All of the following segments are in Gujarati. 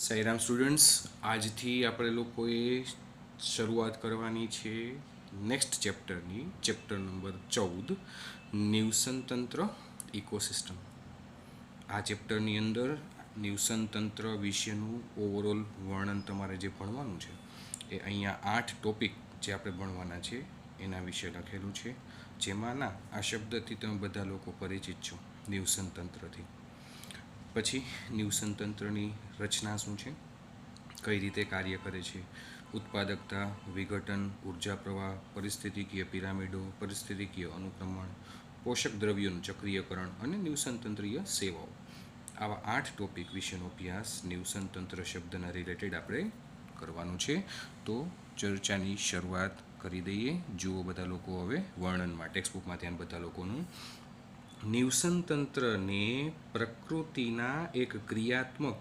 સાઈરામ સ્ટુડન્ટ્સ, આજથી આપણે લોકોએ શરૂઆત કરવાની છે નેક્સ્ટ ચેપ્ટરની, ચેપ્ટર નંબર 14, નિવસન તંત્ર ઇકોસિસ્ટમ. આ ચેપ્ટરની અંદર નિવસન તંત્ર વિશેનું ઓવરઓલ વર્ણન તમારે જે ભણવાનું છે એ અહીંયા 8 ટોપિક જે આપણે ભણવાના છે એના વિશે લખેલું છે, જેમાંના આ શબ્દથી તમે બધા લોકો પરિચિત છો, નિવસન તંત્રથી. પછી નિવસન તંત્રની રચના શું છે, કઈ રીતે કાર્ય કરે છે, ઉત્પાદકતા, વિઘટન, ઉર્જા પ્રવાહ, પરિસ્થિતિકીય પિરામિડો, પરિસ્થિતિકીય અનુક્રમણ, પોષક દ્રવ્યોનું ચક્રીયકરણ અને નિવસન તંત્રીય સેવાઓ. આવા 8 ટોપિક વિશેનો અભ્યાસ નિવસન તંત્ર શબ્દના રિલેટેડ આપણે કરવાનું છે. તો ચર્ચાની શરૂઆત કરી દઈએ. જુઓ બધા લોકો હવે વર્ણનમાં, ટેક્સ્ટબુકમાં ધ્યાન બધા લોકોનું. નિવસન તંત્રને પ્રકૃતિના એક ક્રિયાત્મક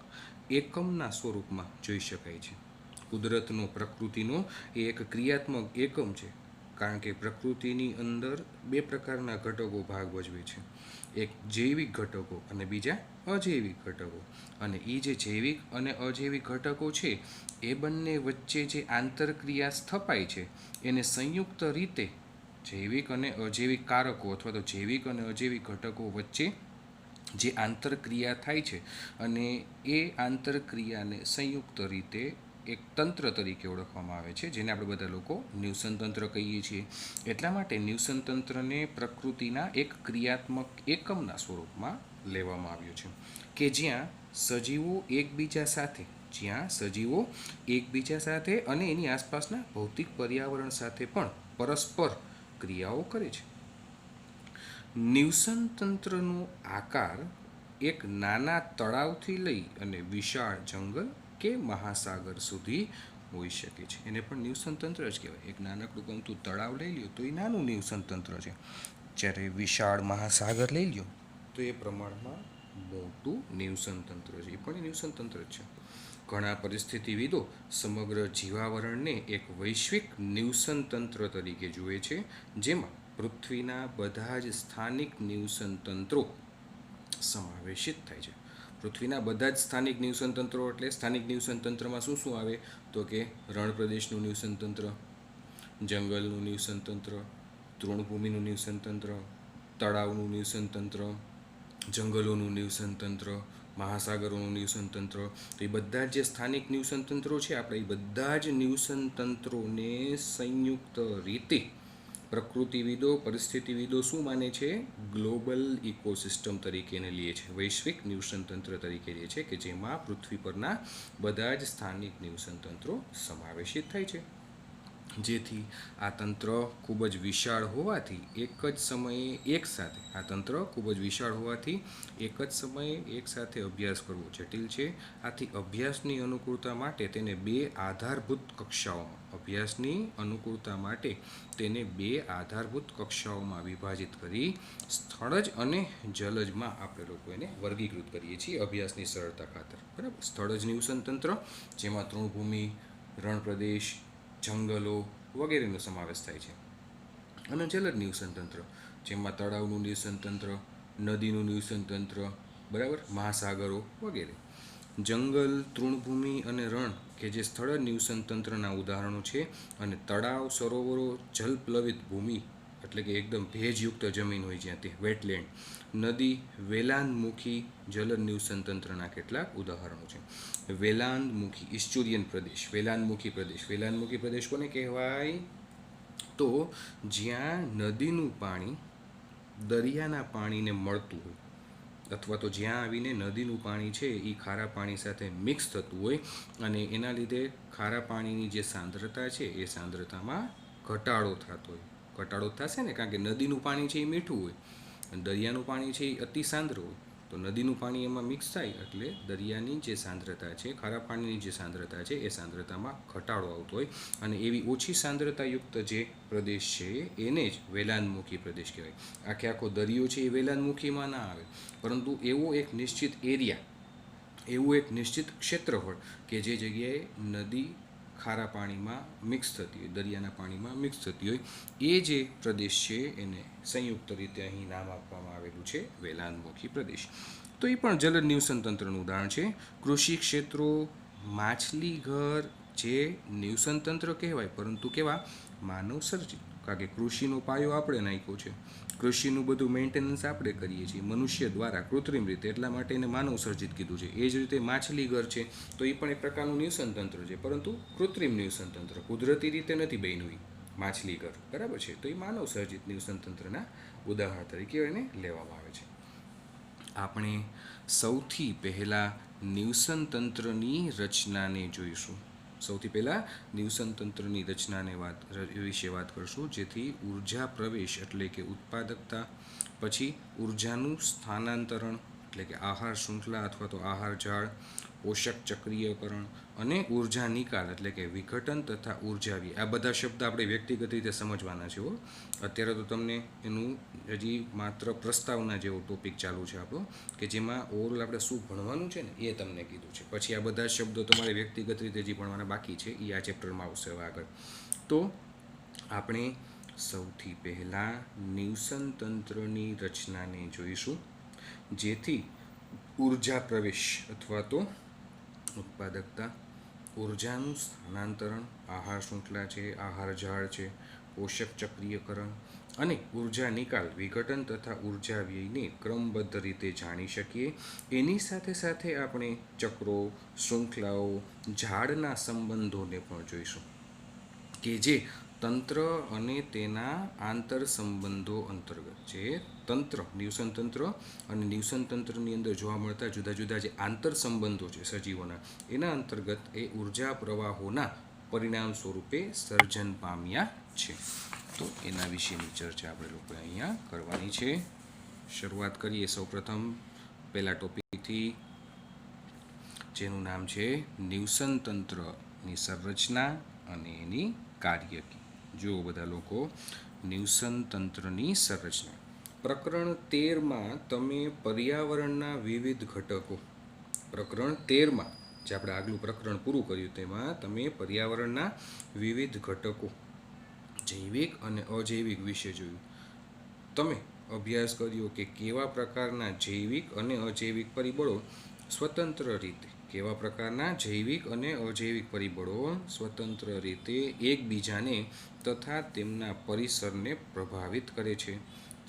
એકમના સ્વરૂપમાં જોઈ શકાય છે. કુદરતનો, પ્રકૃતિનો એ એક ક્રિયાત્મક એકમ છે, કારણ કે પ્રકૃતિની અંદર 2 પ્રકારના ઘટકો ભાગ ભજવે છે. એક જૈવિક ઘટકો અને બીજા અજૈવિક ઘટકો. અને એ જે જૈવિક અને અજૈવિક ઘટકો છે એ બંને વચ્ચે જે આંતરક્રિયા સ્થપાય છે એને સંયુક્ત રીતે જૈવિક અને અજૈવિક કારકો અથવા તો જૈવિક અને અજૈવિક ઘટકો વચ્ચે જે આંતરક્રિયા થાય છે અને એ આંતરક્રિયાને સંયુક્ત રીતે એક તંત્ર તરીકે ઓળખવામાં આવે છે, જેને આપણે બધા લોકો નિવસન તંત્ર કહીએ છીએ. એટલા માટે નિવસન તંત્રને પ્રકૃતિના એક ક્રિયાત્મક એકમના સ્વરૂપમાં લેવામાં આવ્યું છે કે જ્યાં સજીવો એકબીજા સાથે અને એની આસપાસના ભૌતિક પર્યાવરણ સાથે પણ પરસ્પર ક્રિયાઓ કરે છે. નિવસન તંત્રનો આકાર એક નાના તળાવથી લઈ અને વિશાળ જંગલ કે મહાસાગર સુધી હોઈ શકે છે. એને પણ નિવસન તંત્ર જ કહેવાય. એક નાનકડું ગમતું તળાવ લઈ લ્યો તો એ નાનું નિવસન તંત્ર છે, જ્યારે વિશાળ મહાસાગર લઈ લ્યો તો એ પ્રમાણમાં મોટું નિવસન તંત્ર છે. એ પણ નિવસન તંત્ર જ છે. ઘણા પરિસ્થિતિવિદો સમગ્ર જીવાવરણને એક વૈશ્વિક નિવસન તંત્ર તરીકે જુએ છે, જેમાં પૃથ્વીના બધા જ સ્થાનિક નિવસન તંત્રો સમાવેશિત થાય છે. પૃથ્વીના બધા જ સ્થાનિક નિવસન તંત્રો એટલે સ્થાનિક નિવસન તંત્રમાં શું શું આવે તો કે રણ પ્રદેશનું નિવસન તંત્ર, જંગલનું નિવસન તંત્ર, તૃણભૂમિનું નિવસન તંત્ર, તળાવનું નિવસન તંત્ર, જંગલોનું નિવસન તંત્ર, મહાસાગરોનું નિવસન તંત્ર. તો એ બધા જે સ્થાનિક નિવસન તંત્રો છે, આપણે એ બધા જ નિવસન તંત્રોને સંયુક્ત રીતે પ્રકૃતિવિદો, પરિસ્થિતિવિદો શું માને છે, ગ્લોબલ ઇકોસિસ્ટમ તરીકે એને લે છે, વૈશ્વિક નિવસન તંત્ર તરીકે લે છે, કે જેમાં પૃથ્વી પરના બધા જ સ્થાનિક નિવસન તંત્રો સમાવેશિત થાય છે. જેથી આ તંત્ર ખૂબ જ વિશાળ હોવાથી એક જ સમયે એક સાથે અભ્યાસ કરવો જટિલ છે. આથી અભ્યાસની અનુકૂળતા માટે તેને બે આધારભૂત કક્ષાઓમાં વિભાજિત કરી સ્થળજ અને જલજમાં આપણે લોકો એને વર્ગીકૃત કરીએ છીએ અભ્યાસની સરળતા ખાતર. બરાબર. સ્થળજ નિવસન તંત્ર, જેમાં તૃણભૂમિ, રણપ્રદેશ, જંગલો વગેરેનો સમાવેશ થાય છે. અને જલદ નિવસન તંત્ર, જેમાં તળાવનું નિવસન તંત્ર, નદીનું નિવસન તંત્ર, બરાબર, મહાસાગરો વગેરે. જંગલ, તૃણભૂમિ અને રણ કે જે સ્થળ નિવસન તંત્રના ઉદાહરણો છે. અને તળાવ, સરોવરો, જલપ્લવિત ભૂમિ એટલે કે એકદમ ભેજયુક્ત જમીન હોય જ્યાં તે વેટલેન્ડ, નદી, વેલાંતમુખી જલદ નિવસન તંત્રના કેટલાક ઉદાહરણો છે. વેલાંતમુખી ઇસ્ચુરિયન પ્રદેશ, વેલાંતમુખી પ્રદેશ કોને કહેવાય તો જ્યાં નદીનું પાણી દરિયાના પાણીને મળતું હોય, અથવા તો જ્યાં આવીને નદીનું પાણી છે એ ખારા પાણી સાથે મિક્સ થતું હોય અને એના લીધે ખારા પાણીની જે સાંદ્રતા છે એ સાંદ્રતામાં ઘટાડો થશે ને, કારણ કે નદીનું પાણી છે એ મીઠું હોય અને દરિયાનું પાણી છે એ અતિ સાંદ્ર હોય. તો નદીનું પાણી એમાં મિક્સ થાય એટલે દરિયાની જે સાંદ્રતા છે, ખારા પાણીની જે સાંદ્રતા છે એ સાંદ્રતામાં ઘટાડો આવતો હોય. અને એવી ઓછી સાંદ્રતાયુક્ત જે પ્રદેશ છે એને જ વેલાંતમુખી પ્રદેશ કહેવાય. આખો દરિયો છે એ વેલાંતમુખીમાં ના આવે, પરંતુ એવો એક નિશ્ચિત એરિયા, એવું એક નિશ્ચિત ક્ષેત્રફળ કે જે જગ્યાએ નદી ખારા પાણીમાં મિક્સ થતી હોય, દરિયાના પાણીમાં મિક્સ થતી હોય, એ જે પ્રદેશ છે એને સંયુક્ત રીતે અહીં નામ આપવામાં આવેલું છે વેલાંતમુખી પ્રદેશ. તો એ પણ જલદ નિવસન તંત્રનું ઉદાહરણ છે. કૃષિ ક્ષેત્રો, માછલી ઘર જે નિવસન તંત્ર કહેવાય, પરંતુ કેવા માનવ સર્જિત, કારણ કે કૃષિનો પાયો આપણે નાખ્યો છે, કૃષિનું બધું મેન્ટેનન્સ આપણે કરીએ છીએ મનુષ્ય દ્વારા કૃત્રિમ રીતે, એટલા માટે એને માનવ સર્જિત કીધું છે. એ જ રીતે માછલી ઘર છે તો એ પણ એક પ્રકારનું નિવસન તંત્ર છે, પરંતુ કૃત્રિમ નિવસન તંત્ર, કુદરતી રીતે નથી બન્યું માછલી ઘર, બરાબર છે. તો એ માનવ સર્જિત નિવસન તંત્રના ઉદાહરણ તરીકે એને લેવામાં આવે છે. આપણે સૌથી પહેલાં નિવસન તંત્રની રચનાને જોઈશું. સૌથી પહેલાં નિવસન તંત્રની રચનાને વિશે વાત કરશું, જેથી ઉર્જા પ્રવેશ એટલે કે ઉત્પાદકતા, પછી ઉર્જાનું સ્થાનાંતરણ એટલે કે આહાર શૃંખલા અથવા તો આહાર જાળ, પોષક ચક્રીયકરણ અને ઉર્જા નિકાલ એટલે કે વિઘટન તથા ઉર્જા વ્યય. આ બધા શબ્દ આપણે વ્યક્તિગત રીતે સમજવાના છે. અત્યારે તો તમને એનું હજી માત્ર પ્રસ્તાવના જેવો ટોપિક ચાલુ છે આપણો, કે જેમાં ઓવરઓલ આપણે શું ભણવાનું છે ને એ તમને કીધું છે. પછી આ બધા શબ્દો તમારે વ્યક્તિગત રીતે જે ભણવાના બાકી છે એ આ ચેપ્ટરમાં આવશે આગળ. તો આપણે સૌથી પહેલાં નિવસન તંત્રની રચનાને જોઈશું, જેથી ઉર્જા પ્રવેશ અથવા તો ઉત્પાદકતા, ઉર્જાનું સ્થાનાંતરણ, આહાર શૃંખલા છે, આહાર જાળ છે, પોષક ચક્રીયકરણ અને ઉર્જા નિકાલ, વિઘટન તથા ઉર્જા વ્યયને ક્રમબદ્ધ રીતે જાણી શકીએ. એની સાથે સાથે આપણે ચક્રો, શૃંખલાઓ, ઝાડના સંબંધોને પણ જોઈશું, કે જે તંત્ર અને તેના આંતર સંબંધો અંતર્ગત છે. તંત્ર, નિવસન તંત્ર અને નિવસન તંત્રની અંદર જોવા મળતા જુદા જુદા જે આંતર સંબંધો છે સજીવોના, એના અંતર્ગત એ ઉર્જા પ્રવાહોના પરિણામ સ્વરૂપે સર્જન પામ્યા છે. તો એના વિશેની ચર્ચા આપણે લોકોએ અહીંયા કરવાની છે. શરૂઆત કરીએ સૌપ્રથમ પહેલા ટોપિકથી, જેનું નામ છે નિવસન તંત્રની સંરચના અને એની કાર્યકી. જુઓ બધા લોકો, નિવસન તંત્રની સંરચના. પ્રકરણ 13માં તમે પર્યાવરણના વિવિધ ઘટકો, પ્રકરણ 13માં જે આપણે આગલું પ્રકરણ પૂરું કર્યું તેમાં તમે પર્યાવરણના વિવિધ ઘટકો, જૈવિક અને અજૈવિક વિશે જોયું. તમે અભ્યાસ કર્યો કે કેવા પ્રકારના જૈવિક અને અજૈવિક પરિબળો સ્વતંત્ર રીતે, કેવા પ્રકારના જૈવિક અને અજૈવિક પરિબળો સ્વતંત્ર રીતે એકબીજાને તથા તેમના પરિસરને પ્રભાવિત કરે છે.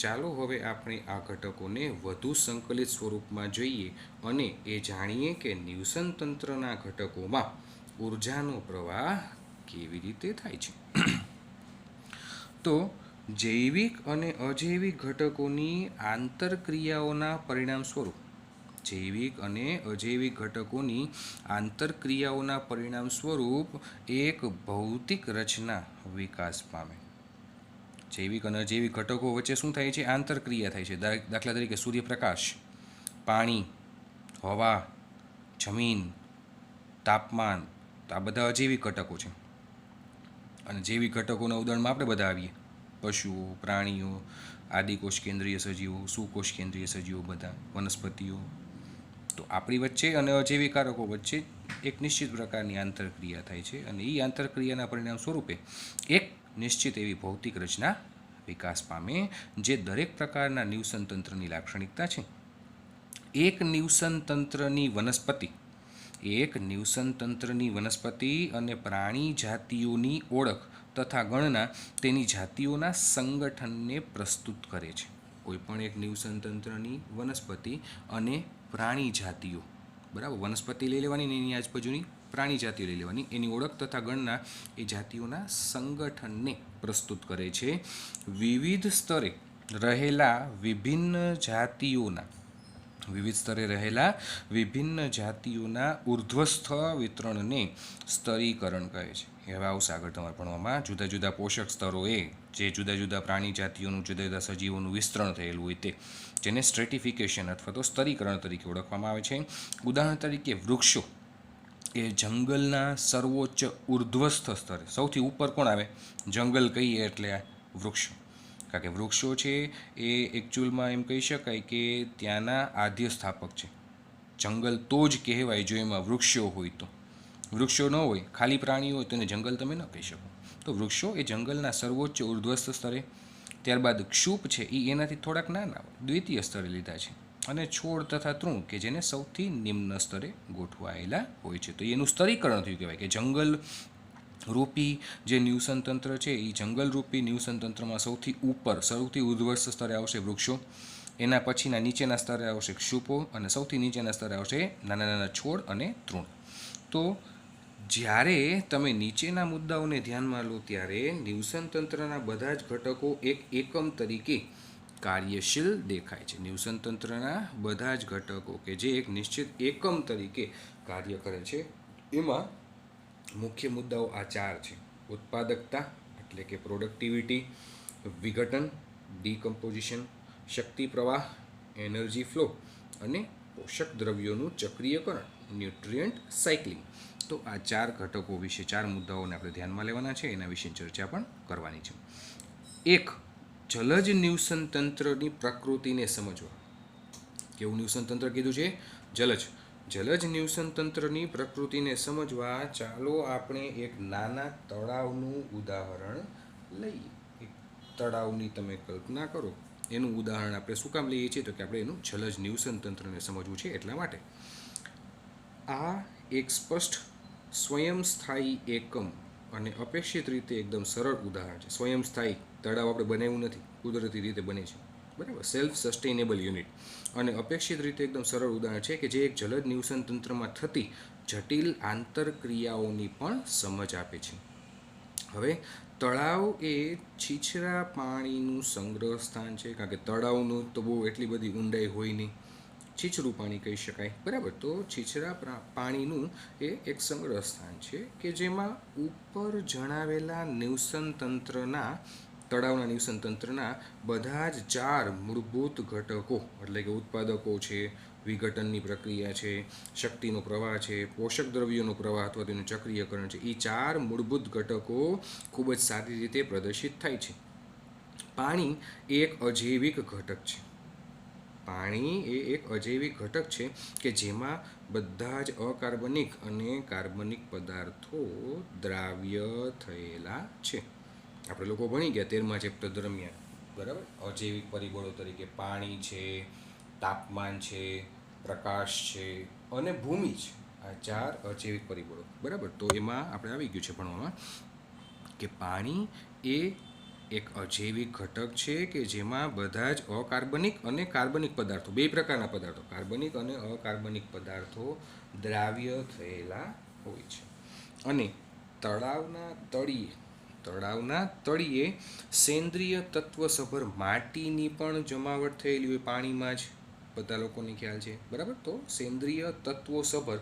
ચાલો હવે આપણે આ ઘટકોને વધુ સંકલિત સ્વરૂપમાં જોઈએ અને એ જાણીએ કે નિવસન તંત્રના ઘટકોમાં ઉર્જાનો પ્રવાહ કેવી રીતે થાય છે. તો જૈવિક અને અજૈવિક ઘટકોની આંતરક્રિયાઓના પરિણામ સ્વરૂપ, જૈવિક અને અજૈવિક ઘટકોની આંતરક્રિયાઓના પરિણામ સ્વરૂપ એક ભૌતિક રચના વિકાસ પામે. જૈવિક અને અજૈવિક ઘટકો વચ્ચે શું થાય છે? આંતરક્રિયા થાય છે. દાખલા તરીકે સૂર્યપ્રકાશ, પાણી, હવા, જમીન, તાપમાન, તો આ બધા અજૈવિક ઘટકો છે. અને જૈવિક ઘટકોના ઉદાહરણમાં આપણે બધા આવીએ, પશુઓ, પ્રાણીઓ, આદિકોષ કેન્દ્રીય સજીવો, સુકોષ કેન્દ્રીય સજીવો, બધા વનસ્પતિઓ. તો આપણી વચ્ચે અને અજૈવિક કારકો વચ્ચે એક નિશ્ચિત પ્રકારની આંતરક્રિયા થાય છે, અને એ આંતરક્રિયાના પરિણામ સ્વરૂપે એક નિશ્ચિત એવી ભૌતિક રચના વિકાસ પામે, જે દરેક પ્રકારના નિવસન તંત્રની લાક્ષણિકતા છે. એક નિવસન તંત્રની વનસ્પતિ અને પ્રાણી જાતિઓની ઓળખ તથા ગણના તેની જાતિઓના સંગઠનને પ્રસ્તુત કરે છે. કોઈપણ એક નિવસન તંત્રની વનસ્પતિ અને પ્રાણી જાતિઓ, બરાબર, વનસ્પતિ લઈ લેવાની ને એની આજુબાજુની પ્રાણી જાતિઓ લઈ લેવાની, એની ઓળખ તથા ગણના એ જાતિઓના સંગઠનને પ્રસ્તુત કરે છે. વિવિધ સ્તરે રહેલા વિભિન્ન જાતિઓના ઉર્ધ્વસ્થ વિતરણને સ્તરીકરણ કહે છે. હવે આવશે આગળ તમારે ભણવામાં. જુદા જુદા પોષક સ્તરોએ જે જુદા જુદા પ્રાણી જાતિઓનું, જુદા જુદા સજીવોનું વિસ્તરણ થયેલું હોય તે, જેને સ્ટ્રેટિફિકેશન અથવા તો સ્તરીકરણ તરીકે ઓળખવામાં આવે છે. ઉદાહરણ તરીકે વૃક્ષો એ જંગલના સર્વોચ્ચ ઉર્ધ્વસ્થ સ્તરે, સૌથી ઉપર કોણ આવે? જંગલ કહીએ એટલે વૃક્ષો. કારણ કે વૃક્ષો છે એ એકચ્યુઅલમાં એમ કહી શકાય કે ત્યાંના આદ્ય સ્થાપક છે. જંગલ તો જ કહેવાય જો એમાં વૃક્ષો હોય તો. વૃક્ષો ન હોય, ખાલી પ્રાણીઓ હોય તો એને જંગલ તમે ન કહી શકો. તો વૃક્ષો એ જંગલના સર્વોચ્ચ ઉર્ધ્વસ્થ સ્તરે. ત્યારબાદ ક્ષુપ છે એ એનાથી થોડાક નાના દ્વિતીય સ્તરે લીધા છે. અને છોડ તથા તૃણ કે જેને સૌથી નિમ્ન સ્તરે ગોઠવાયેલા હોય છે. તો એનું સ્તરીકરણ થયું કહેવાય કે જંગલ રૂપી જે ન્યુસન તંત્ર છે એ જંગલરૂપી ન્યુસન તંત્રમાં સૌથી ઉપર સૌથી ઉદ્ધર્ષ સ્તરે આવશે વૃક્ષો, એના પછીના નીચેના સ્તરે આવશે ક્ષુપો અને સૌથી નીચેના સ્તરે આવશે નાના નાના છોડ અને તૃણ. તો જ્યારે તમે નીચેના મુદ્દાઓને ધ્યાનમાં લો ત્યારે ન્યુસન તંત્રના બધા જ ઘટકો એક એકમ તરીકે કાર્યશીલ દેખાય છે. ન્યુસન તંત્રના બધા જ ઘટકો કે જે એક નિશ્ચિત એકમ તરીકે કાર્ય કરે છે. એમાં મુખ્ય મુદ્દાઓ આ 4 છે: ઉત્પાદકતા એટલે કે પ્રોડક્ટિવિટી, વિઘટન ડીકમ્પોઝિશન, શક્તિ પ્રવાહ એનર્જી ફ્લો અને પોષક દ્રવ્યોનું ચક્રીયકરણ ન્યુટ્રિયન્ટ સાયકલિંગ. તો આ 4 ઘટકો વિશે 4 મુદ્દાઓને આપણે ધ્યાનમાં લેવાના છે, એના વિશે ચર્ચા પણ કરવાની છે. એક, જલજ ન્યુસન તંત્રની પ્રકૃતિને સમજવા. કેવું ન્યુસન તંત્ર કીધું છે? જલજ ન્યુસન તંત્રની પ્રકૃતિને સમજવા ચાલો આપણે એક નાના તળાવનું ઉદાહરણ લઈએ. એક તળાવની તમે કલ્પના કરો, એનું ઉદાહરણ આપણે શું કામ લઈએ છીએ? તો કે આપણે એનું જલજ ન્યુસન તંત્રને સમજવું છે એટલા માટે. આ એક સ્પષ્ટ સ્વયંસ્થાયી એકમ અને અપેક્ષિત રીતે એકદમ સરળ ઉદાહરણ છે. સ્વયંસ્થાયી તળાવ આપણે બનાવ્યું નથી, કુદરતી રીતે બને છે, બરાબર, સેલ્ફ સસ્ટેનેબલ યુનિટ. અને અપેક્ષિત રીતે એકદમ સરળ ઉદાહરણ છે કે જે એક જલદ ન્યુસન તંત્રમાં થતી જટિલ આંતરક્રિયાઓની પણ સમજ આપે છે. હવે તળાવ એ છીછરા પાણીનું સંગ્રહ સ્થાન છે, કારણ કે તળાવનું તો બહુ એટલી બધી ઊંડાઈ હોય નહીં, છીછરું પાણી કહી શકાય, બરાબર. તો છીછરા પાણીનું એ એક સંગ્રહ સ્થાન છે કે જેમાં ઉપર જણાવેલા ન્યુસન તંત્રના તળાવના ન્યુસન તંત્રના બધા જ 4 મૂળભૂત ઘટકો એટલે કે ઉત્પાદકો છે, વિઘટનની પ્રક્રિયા છે, શક્તિનો પ્રવાહ છે, પોષક દ્રવ્યોનો પ્રવાહ અથવા તેનું ચક્રીયકરણ છે, એ 4 મૂળભૂત ઘટકો ખૂબ જ સારી રીતે પ્રદર્શિત થાય છે. પાણી એ એક અજૈવિક ઘટક છે. પાણી એ એક અજૈવિક ઘટક છે કે જેમાં બધા જ અકાર્બનિક અને કાર્બનિક પદાર્થો દ્રાવ્ય થયેલા છે. આપણે લોકો ભણી ગયા 13મા ચેપ્ટર દરમિયાન, બરાબર, અજૈવિક પરિબળો તરીકે પાણી છે, તાપમાન છે, પ્રકાશ છે અને ભૂમિ છે. આ 4 અજૈવિક પરિબળો, બરાબર. તો એમાં આપણે આવી ગયું છે ભણવામાં કે પાણી એ એક અજૈવિક ઘટક છે કે જેમાં બધા જ અકાર્બનિક અને કાર્બનિક પદાર્થો, બે પ્રકારના પદાર્થો, કાર્બનિક અને અકાર્બનિક પદાર્થો દ્રાવ્ય થયેલા હોય છે. અને તળાવના તળિયે સેન્દ્રિય તત્વસભર માટીની પણ જમાવટ થયેલી હોય પાણીમાં જ, બધા લોકોને ખ્યાલ છે, બરાબર. તો સેન્દ્રિય તત્વોસભર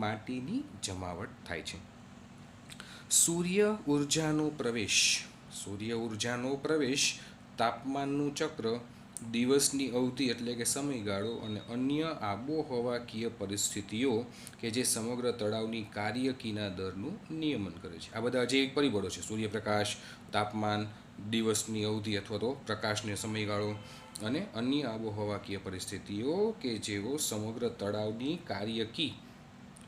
માટીની જમાવટ થાય છે. સૂર્ય ઉર્જાનો પ્રવેશ, તાપમાનનું ચક્ર, દિવસની અવધિ એટલે કે સમયગાળો અને અન્ય આબોહવાકીય પરિસ્થિતિઓ કે જે સમગ્ર તળાવની કાર્યકીના દરનું નિયમન કરે છે. આ બધા અજૈવિક પરિબળો છે: સૂર્યપ્રકાશ, તાપમાન, દિવસની અવધિ અથવા તો પ્રકાશનો સમયગાળો અને અન્ય આબોહવાકીય પરિસ્થિતિઓ કે જેઓ સમગ્ર તળાવની કાર્યકી,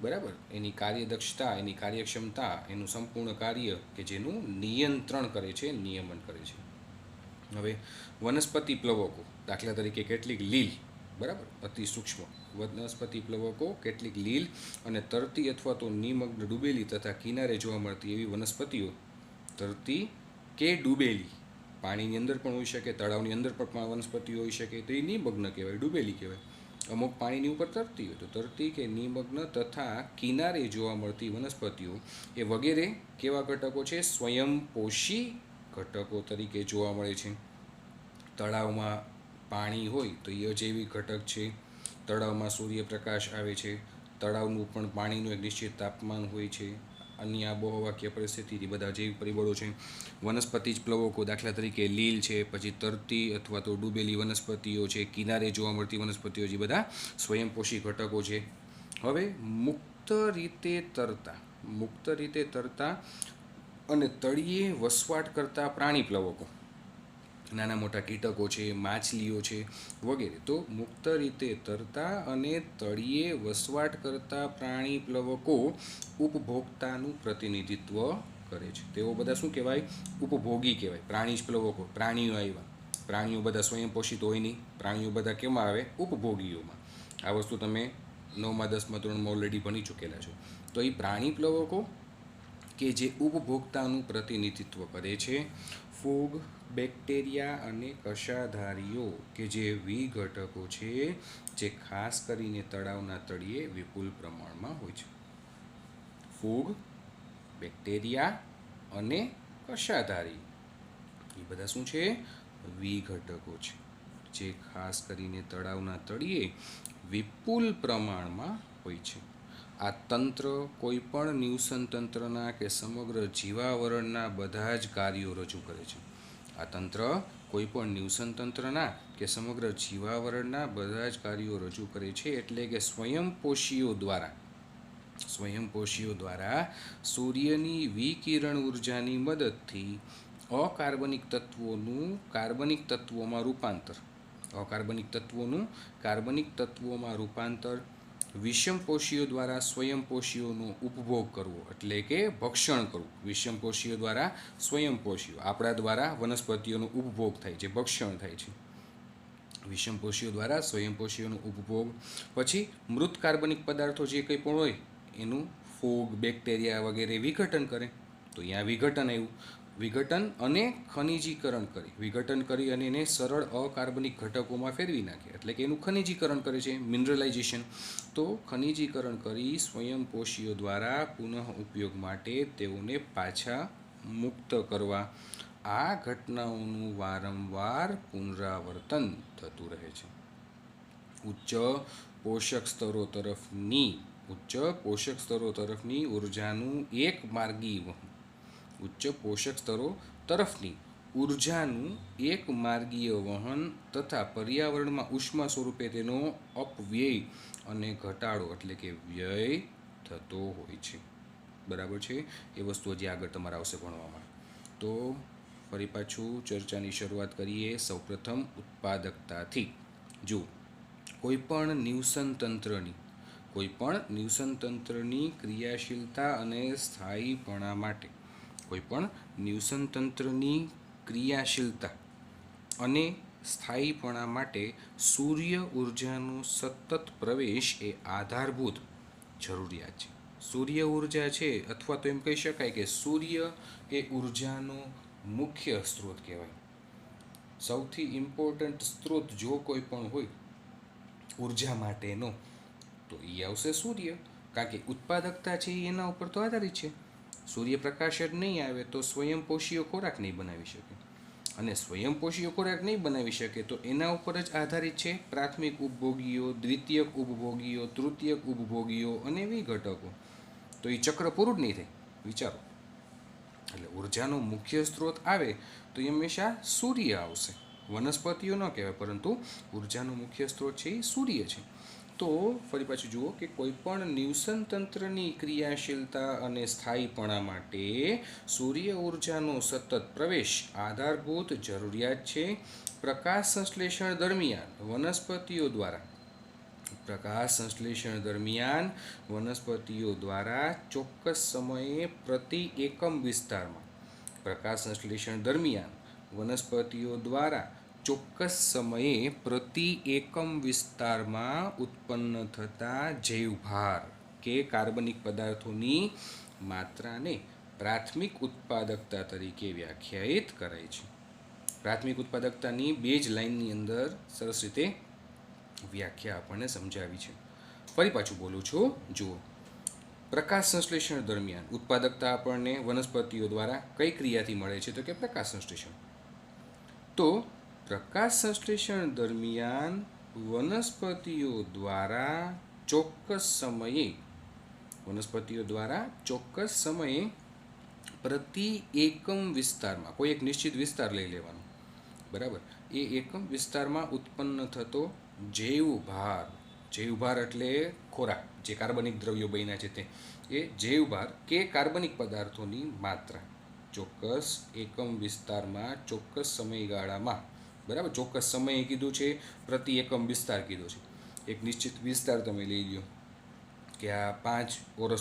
બરાબર, એની કાર્યદક્ષતા, એની કાર્યક્ષમતા, એનું સંપૂર્ણ કાર્ય કે જેનું નિયંત્રણ કરે છે, નિયમન કરે છે. હવે વનસ્પતિ પ્લવકો, દાખલા તરીકે કેટલીક લીલ, બરાબર, અતિ સૂક્ષ્મ વનસ્પતિ પ્લવકો, કેટલીક લીલ અને તરતી અથવા તો નિમગ્ન ડૂબેલી તથા કિનારે જોવા મળતી એવી વનસ્પતિઓ, તરતી કે ડૂબેલી, પાણીની અંદર પણ હોઈ શકે, તળાવની અંદર પણ વનસ્પતિઓ હોઈ શકે, તો એ નિમગ્ન કહેવાય, ડૂબેલી કહેવાય. અમુક પાણીની ઉપર તરતી હોય તો તરતી કે નિમગ્ન તથા કિનારે જોવા મળતી વનસ્પતિઓ એ વગેરે કેવા ઘટકો છે? સ્વયંપોષી ઘટકો તરીકે જોવા મળે છે. તળાવમાં પાણી હોય તો એ અજૈવિક ઘટક છે. તળાવમાં સૂર્યપ્રકાશ આવે છે. તળાવનું પણ પાણીનું એક નિશ્ચિત તાપમાન હોય છે. અન્ય આબોહવાકીય પરિસ્થિતિ, બધા અજૈવિક પરિબળો છે. વનસ્પતિ પ્લવકો, દાખલા તરીકે લીલ છે, પછી તરતી અથવા તો ડૂબેલી વનસ્પતિઓ છે, કિનારે જોવા મળતી વનસ્પતિઓ, જે બધા સ્વયંપોષી ઘટકો છે. હવે મુક્ત રીતે તરતા અને તળિયે વસવાટ કરતા પ્રાણી પ્લવકો, નાના મોટા કીટકો છે, માછલીઓ છે વગેરે. તો મુક્ત રીતે તરતા અને તળિયે વસવાટ કરતા પ્રાણી પ્લવકો ઉપભોક્તાનું પ્રતિનિધિત્વ કરે છે. તેઓ બધા શું કહેવાય? ઉપભોગી કહેવાય. પ્રાણી જ પ્લવકો, પ્રાણીઓ આવ્યા, પ્રાણીઓ બધા સ્વયંપોષિત હોય નહીં, પ્રાણીઓ બધા કેમાં આવે? ઉપભોગીઓમાં. આ વસ્તુ તમે 9મા 10મા ધોરણમાં ઓલરેડી ભણી ચૂકેલા છો. તો એ પ્રાણી પ્લવકો કે જે ઉપભોક્તાનું પ્રતિનિધિત્વ કરે છે. ફૂગ, બેક્ટેરિયા અને કશાધારીઓ કે જે વિઘટકો છે, જે ખાસ કરીને તળાવના તળિયે વિપુલ પ્રમાણમાં હોય છે. ફૂગ, બેક્ટેરિયા અને કશાધારી એ બધા શું છે? વિઘટકો છે, જે ખાસ કરીને તળાવના તળિયે વિપુલ પ્રમાણમાં હોય છે. આ તંત્ર કોઈ પણ નિવસન તંત્રના કે સમગ્ર જીવાવરણના બધા જ કાર્યો રજૂ કરે છે. આ તંત્ર કોઈ પણ નિવસન તંત્રના કે સમગ્ર જીવાવરણના બધા જ કાર્યો રજૂ કરે છે. એટલે કે સ્વયંપોષીઓ દ્વારા સૂર્યની વિકિરણ ઉર્જાની મદદથી અકાર્બનિક તત્વોમાં રૂપાંતર, વિષમપોષીઓ દ્વારા સ્વયંપોષીઓનો ઉપભોગ કરવો એટલે કે ભક્ષણ કરવું. વિષમપોષીઓ દ્વારા સ્વયંપોષીઓ, આપણા દ્વારા વનસ્પતિઓનો ઉપભોગ થાય છે, ભક્ષણ થાય છે. વિષમપોષીઓ દ્વારા સ્વયંપોષીઓનો ઉપભોગ. પછી મૃત કાર્બનિક પદાર્થો જે કંઈ પણ હોય એનું ફૂગ, બેક્ટેરિયા વગેરે વિઘટન કરે. તો અહીંયા વિઘટન આવ્યું. વિઘટન અને વિઘટન કરી અને એને સરળ અકાર્બનિક ઘટકોમાં ફેરવી નાખે એટલે કે એનું ખનિજીકરણ કરે છે, મિનરલાઇઝેશન. તો ખનિજીકરણ કરી સ્વયંપોષીઓ દ્વારા પુનઃ ઉપયોગ માટે તેઓને પાછા મુક્ત કરવા. આ ઘટનાઓનું વારંવાર પુનરાવર્તન થતું રહે છે. ઉચ્ચ પોષક સ્તરો તરફની ઉર્જાનું એક માર્ગીય વહન તથા પર્યાવરણમાં ઉષ્મા સ્વરૂપે તેનો અપવ્યય અને ઘટાડો એટલે કે વ્યય થતો હોય છે. બરાબર છે? એ વસ્તુ હજી આગળ તમારે આવશે ભણવામાં. તો ફરી પાછું ચર્ચાની શરૂઆત કરીએ. સૌપ્રથમ ઉત્પાદકતાથી. જો કોઈ પણ નિવસન તંત્રની ક્રિયાશીલતા અને સ્થાયીપણા માટે સૂર્ય ઉર્જાનો સતત પ્રવેશ એ આધારભૂત જરૂરિયાત છે. સૂર્ય ઉર્જા છે, અથવા તો એમ કહી શકાય કે સૂર્ય એ ઉર્જાનો મુખ્ય સ્ત્રોત કહેવાય. સૌથી ઇમ્પોર્ટન્ટ સ્ત્રોત જો કોઈ પણ હોય ઉર્જા માટેનો તો એ આવશે સૂર્ય. કારણ કે ઉત્પાદકતા છે એના ઉપર તો આધારિત છે. સૂર્યપ્રકાશ જ નહીં આવે તો સ્વયંપોષીઓ ખોરાક નહીં બનાવી શકે, અને સ્વયંપોષીઓ ખોરાક નહીં બનાવી શકે તો એના ઉપર જ આધારિત છે પ્રાથમિક ઉપભોગીઓ, દ્વિતીયક ઉપભોગીઓ, તૃતીયક ઉપભોગીઓ અને વિઘટકો. તો એ ચક્ર પૂરું જ નહીં થાય. વિચારો. એટલે ઉર્જાનો મુખ્ય સ્ત્રોત આવે તો એ હંમેશા સૂર્ય આવશે. વનસ્પતિઓ ન કહેવાય, પરંતુ ઉર્જાનો મુખ્ય સ્ત્રોત છે એ સૂર્ય છે. તો ફરી પાછું જુઓ કે કોઈ પણ નિવસન તંત્રની ક્રિયાશીલતા અને સ્થાયીપણા માટે સૂર્ય ઉર્જાનો સતત પ્રવેશ આધારભૂત જરૂરિયાત છે. પ્રકાશ સંશ્લેષણ દરમિયાન વનસ્પતિઓ દ્વારા ચોક્કસ સમયે પ્રતિ એકમ વિસ્તારમાં ઉત્પન્ન થતા જૈવભાર કે કાર્બનિક પદાર્થોની માત્રાને પ્રાથમિક ઉત્પાદકતા તરીકે વ્યાખ્યાયિત કરાય છે. પ્રાથમિક ઉત્પાદકતાની બે જ લાઇનની અંદર સરસ રીતે વ્યાખ્યા આપણને સમજાવી છે. ફરી પાછું બોલું છું. જુઓ, પ્રકાશ સંશ્લેષણ દરમિયાન ઉત્પાદકતા આપણને વનસ્પતિઓ દ્વારા કઈ ક્રિયાથી મળે છે? તો કે પ્રકાશ સંશ્લેષણ. તો પ્રકાશ સંશ્લેષણ દરમિયાન વનસ્પતિઓ દ્વારા ચોક્કસ સમયે પ્રતિ એકમ વિસ્તારમાં, કોઈ એક નિશ્ચિત વિસ્તાર લઈ લેવાનો, બરાબર, એ એકમ વિસ્તારમાં ઉત્પન્ન થતો જૈવભાર એટલે ખોરાક, જે કાર્બનિક દ્રવ્યો બન્યા છે તે, એ જૈવભાર કે કાર્બનિક પદાર્થોની માત્રા ચોક્કસ એકમ વિસ્તારમાં ચોક્કસ સમયગાળામાં, બરાબર, ચોક્કસ સમયે કીધું છે, પ્રતિ એકમ વિસ્તાર કીધો છે. એક નિશ્ચિત વિસ્તાર તમે લઈ લો કે આ 5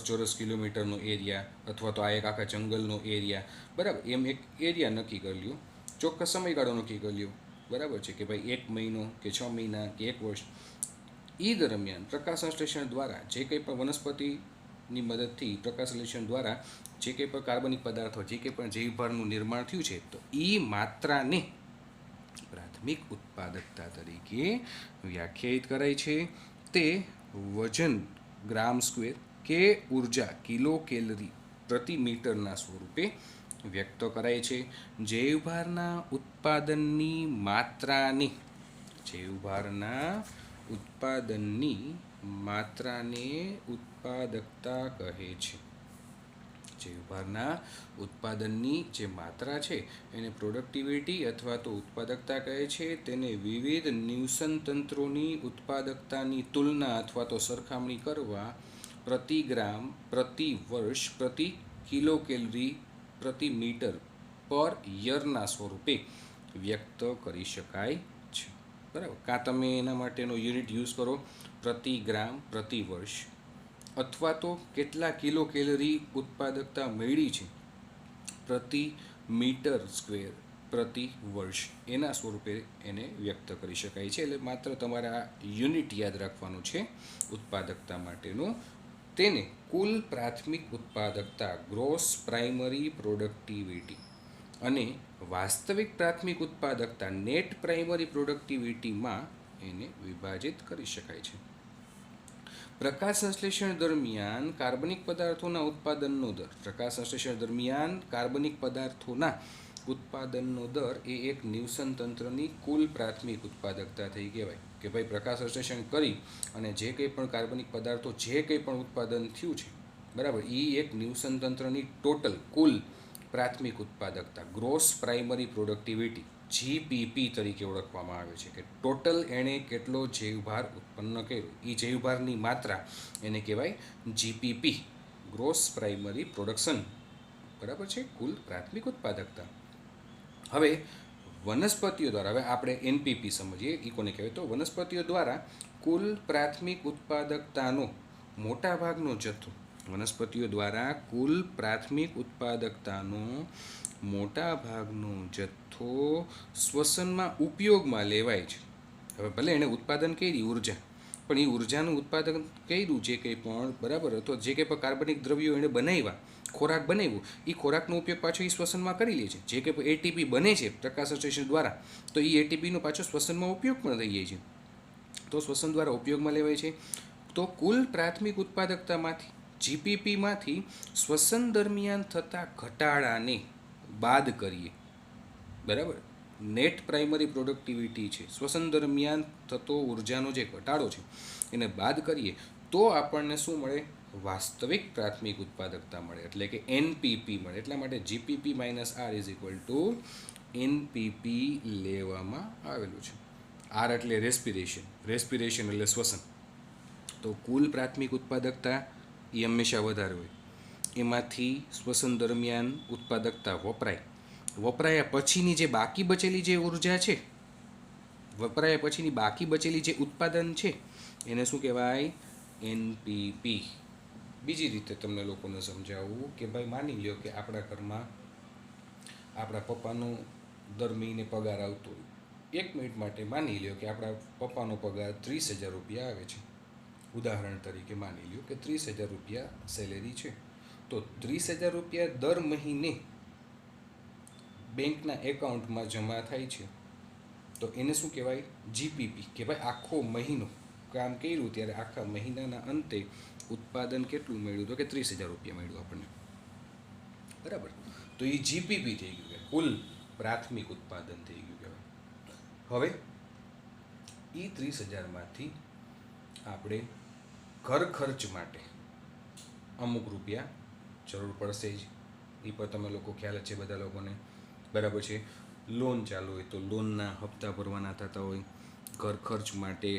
ચોરસ કિલોમીટરનો એરિયા, અથવા તો આ એક આખા જંગલનો એરિયા, બરાબર, એમ એક એરિયા નક્કી કરી લ્યો, ચોક્કસ સમયગાળો નક્કી કરી લ્યો, બરાબર છે કે ભાઈ 1 મહિનો કે 6 મહિના કે 1 વર્ષ, એ દરમિયાન પ્રકાશ સંશ્લેષણ દ્વારા જે કંઈ પણ વનસ્પતિની મદદથી પ્રકાશ સંશ્લેષણ દ્વારા જે કંઈ પણ કાર્બનિક પદાર્થો, જે કંઈ પણ જૈવભારનું નિર્માણ થયું છે, તો એ માત્રાને પ્રાથમિક ઉત્પાદકતા તરીકે વ્યાખ્યાયિત કરાય છે. તે વજન ગ્રામ સ્ક્વેર કે ઉર્જા કિલો કેલરી પ્રતિ મીટરના સ્વરૂપે વ્યક્ત કરાય છે. જૈવભારના ઉત્પાદનની માત્રાને ઉત્પાદકતા કહે છે. જૈવભારના ઉત્પાદનની જે માત્રા છે એને પ્રોડક્ટિવિટી અથવા તો ઉત્પાદકતા કહે છે. તેને વિવિધ ન્યુસન તંત્રોની ઉત્પાદકતાની તુલના અથવા તો સરખામણી કરવા પ્રતિ ગ્રામ, પ્રતિ વર્ષ, પ્રતિ કિલો કેલરી પ્રતિ મીટર પર યરના સ્વરૂપે વ્યક્ત કરી શકાય છે. બરાબર. કાં તમે એના માટેનો યુનિટ યુઝ કરો પ્રતિ ગ્રામ પ્રતિ વર્ષ, અથવા તો કેટલા કિલો કેલરી ઉત્પાદકતા મેળવી છે પ્રતિ મીટર સ્ક્વેર પ્રતિ વર્ષ, એના સ્વરૂપે એને વ્યક્ત કરી શકાય છે. એટલે માત્ર તમારે આ યુનિટ યાદ રાખવાનું છે ઉત્પાદકતા માટેનું. તેને કુલ પ્રાથમિક ઉત્પાદકતા ગ્રોસ પ્રાઇમરી પ્રોડક્ટિવિટી અને વાસ્તવિક પ્રાથમિક ઉત્પાદકતા નેટ પ્રાઇમરી પ્રોડક્ટિવિટીમાં એને વિભાજિત કરી શકાય છે. પ્રકાશ સંશ્લેષણ દરમિયાન કાર્બનિક પદાર્થોના ઉત્પાદનનો દર એ એક નિવસન તંત્રની કુલ પ્રાથમિક ઉત્પાદકતા થઈ કહેવાય. કે ભાઈ પ્રકાશ સંશ્લેષણ કરી અને જે કંઈ પણ કાર્બનિક પદાર્થો જે કંઈ પણ ઉત્પાદન થયું છે, બરાબર, એ એક નિવસન તંત્રની ટોટલ કુલ પ્રાથમિક ઉત્પાદકતા ગ્રોસ પ્રાઇમરી પ્રોડક્ટિવિટી જીપીપી તરીકે ઓળખવામાં આવે છે. કે ટોટલ એણે કેટલો જૈવભાર ઉત્પન્ન કર્યો, એ જૈવભારની માત્રા એને કહેવાય જીપીપી, ગ્રોસ પ્રાઇમરી પ્રોડક્શન. બરાબર છે, કુલ પ્રાથમિક ઉત્પાદકતા. હવે વનસ્પતિઓ દ્વારા, હવે આપણે એનપીપી સમજીએ, એ કોને કહેવાય? તો વનસ્પતિઓ દ્વારા કુલ પ્રાથમિક ઉત્પાદકતાનો મોટાભાગનો જથ્થો શ્વસનમાં ઉપયોગમાં લેવાય છે. હવે ભલે એણે ઉત્પાદન કરી ઉર્જા, પણ એ ઉર્જાનું ઉત્પાદન કર્યું જે કંઈ પણ, બરાબર, તો જે કંઈ પણ કાર્બનિક દ્રવ્યો એણે બનાવ્યા, ખોરાક બનાવ્યો, એ ખોરાકનો ઉપયોગ પાછો એ શ્વસનમાં કરી લે છે. જે કંઈ પણ એટીપી બને છે પ્રકાશ સંશ્લેષણ દ્વારા, તો એ એટીપીનો પાછો શ્વસનમાં ઉપયોગ પણ થઈ જાય છે. તો શ્વસન દ્વારા ઉપયોગમાં લેવાય છે. તો કુલ પ્રાથમિક ઉત્પાદકતામાંથી જીપીપીમાંથી શ્વસન દરમિયાન થતા ઘટાડાને બાદ કરીએ, બરાબર, નેટ પ્રાઇમરી પ્રોડક્ટિવિટી છે, શ્વસન દરમિયાન થતો ઉર્જાનો જે ઘટાડો છે એને બાદ કરીએ તો આપણને શું મળે? વાસ્તવિક પ્રાથમિક ઉત્પાદકતા મળે, એટલે કે એનપીપી મળે. એટલા માટે GPP minus R is equal to NPP લેવામાં આવેલું છે. આર એટલે રેસ્પિરેશન એટલે શ્વસન. તો કુલ પ્રાથમિક ઉત્પાદકતા એ હંમેશા વધારે હોય. એમાંથી શ્વસન દરમિયાન ઉત્પાદકતા વપરાયા પછીની જે બાકી બચેલી જે ઉર્જા છે, વપરાયા પછીની બાકી બચેલી જે ઉત્પાદન છે, એને શું કહેવાય? એનપીપી. બીજી રીતે તમને લોકોને સમજાવવું કે ભાઈ માની લ્યો કે આપણા ઘરમાં આપણા પપ્પાનો દર મહિને પગાર આવતો હોય. 1 મિનિટ માટે માની લ્યો કે આપણા પપ્પાનો પગાર 30,000 રૂપિયા આવે છે. ઉદાહરણ તરીકે માની લ્યો કે 30,000 રૂપિયા સેલેરી છે. તો 30,000 રૂપિયા દર મહિને બેંકના એકાઉન્ટમાં જમા થાય છે. તો એને શું કહેવાય? જીપીપી. કે ભાઈ આખો મહિનો કામ કર્યું ત્યારે આખા મહિનાના અંતે ઉત્પાદન કેટલું મળ્યું? તો કે 30,000 રૂપિયા મળ્યું આપણને, બરાબર. તો એ જીપીપી થઈ ગયું, કે કુલ પ્રાથમિક ઉત્પાદન થઈ ગયું કહેવાય. હવે એ 30,000માંથી આપણે ઘર ખર્ચ માટે અમુક રૂપિયા જરૂર પડશે જ. એ પર તમે લોકો ખ્યાલ જ છે બધા લોકોને, બરાબર છે. લોન ચાલુ હોય તો લોનના હપ્તા ભરવાના થતા હોય, ઘર ખર્ચ માટે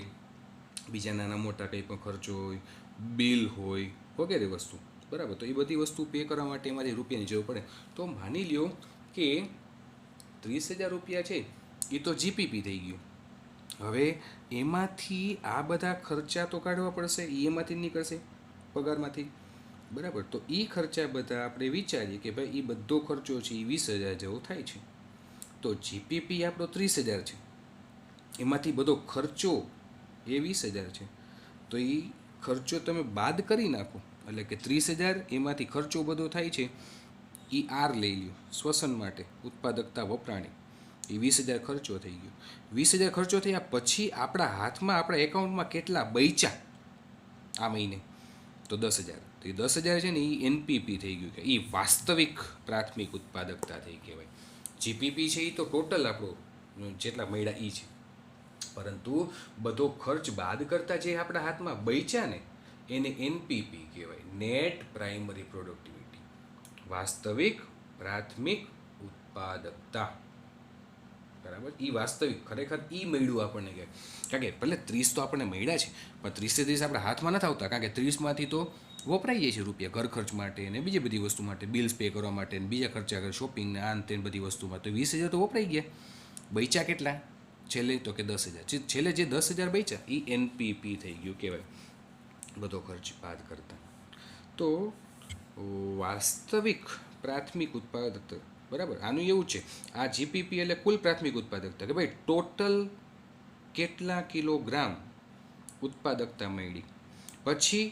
બીજા નાના મોટા કંઈ પણ ખર્ચો હોય, બિલ હોય, વગેરે વસ્તુ, બરાબર. તો એ બધી વસ્તુ પે કરવા માટે એમાંથી રૂપિયાની જરૂર પડે. તો માની લ્યો કે 30,000 રૂપિયા છે એ તો જીપીપી થઈ ગયું. હવે એમાંથી આ બધા ખર્ચા તો કાઢવા પડશે, એમાંથી નીકળશે પગારમાંથી, બરાબર. તો એ ખર્ચા બધા આપણે વિચારીએ કે ભાઈ એ બધો ખર્ચો છે એ 20,000 જેવો થાય છે. તો જીપીપી આપણો 30,000 છે, એમાંથી બધો ખર્ચો એ 20,000 છે. તો એ ખર્ચો તમે બાદ કરી નાખો એટલે કે 30,000 એમાંથી ખર્ચો બધો થાય છે એ આર લઈ લ્યો શ્વસન માટે ઉત્પાદકતા વપરાણી એ 20,000 ખર્ચો થઈ ગયો. 20,000 ખર્ચો થયા પછી આપણા હાથમાં આપણા એકાઉન્ટમાં કેટલા બચ્યા આ મહિને તો 10,000. તો એ 10,000 છે ને એ એનપીપી થઈ ગયું કે એ વાસ્તવિક પ્રાથમિક ઉત્પાદકતા થઈ કહેવાય. જીપીપી છે એ તો ટોટલ આપણો જેટલા મળ્યા એ છે, પરંતુ બધો ખર્ચ બાદ કરતાં જે આપણા હાથમાં બચ્યા ને એને એનપીપી કહેવાય, નેટ પ્રાઇમરી પ્રોડક્ટિવિટી, વાસ્તવિક પ્રાથમિક ઉત્પાદકતા. બરાબર, એ વાસ્તવિક ખરેખર એ મળ્યું આપણને કે કારણ કે ભલે 30 તો આપણને મળ્યા છે પણ 30 આપણા હાથમાં નથી આવતા, કારણ કે 30માંથી તો વપરાઈ જાય છે રૂપિયા ઘર ખર્ચ માટે ને બીજી બધી વસ્તુ માટે, બિલ્સ પે કરવા માટે ને બીજા ખર્ચા કરે, શોપિંગ ને આ તે બધી વસ્તુમાં. તો 20,000 તો વપરાઈ ગયા. બચ્યા કેટલા છેલ્લે તો કે 10,000. છેલ્લે જે 10,000 બચ્યા એ એનપીપી થઈ ગયું કહેવાય, બધો ખર્ચ બાદ કરતા. તો વાસ્તવિક પ્રાથમિક ઉત્પાદકતા, બરાબર, આનું એવું છે આ જીપીપી એટલે કુલ પ્રાથમિક ઉત્પાદકતા કે ભાઈ ટોટલ કેટલા કિલોગ્રામ ઉત્પાદકતા મળી, પછી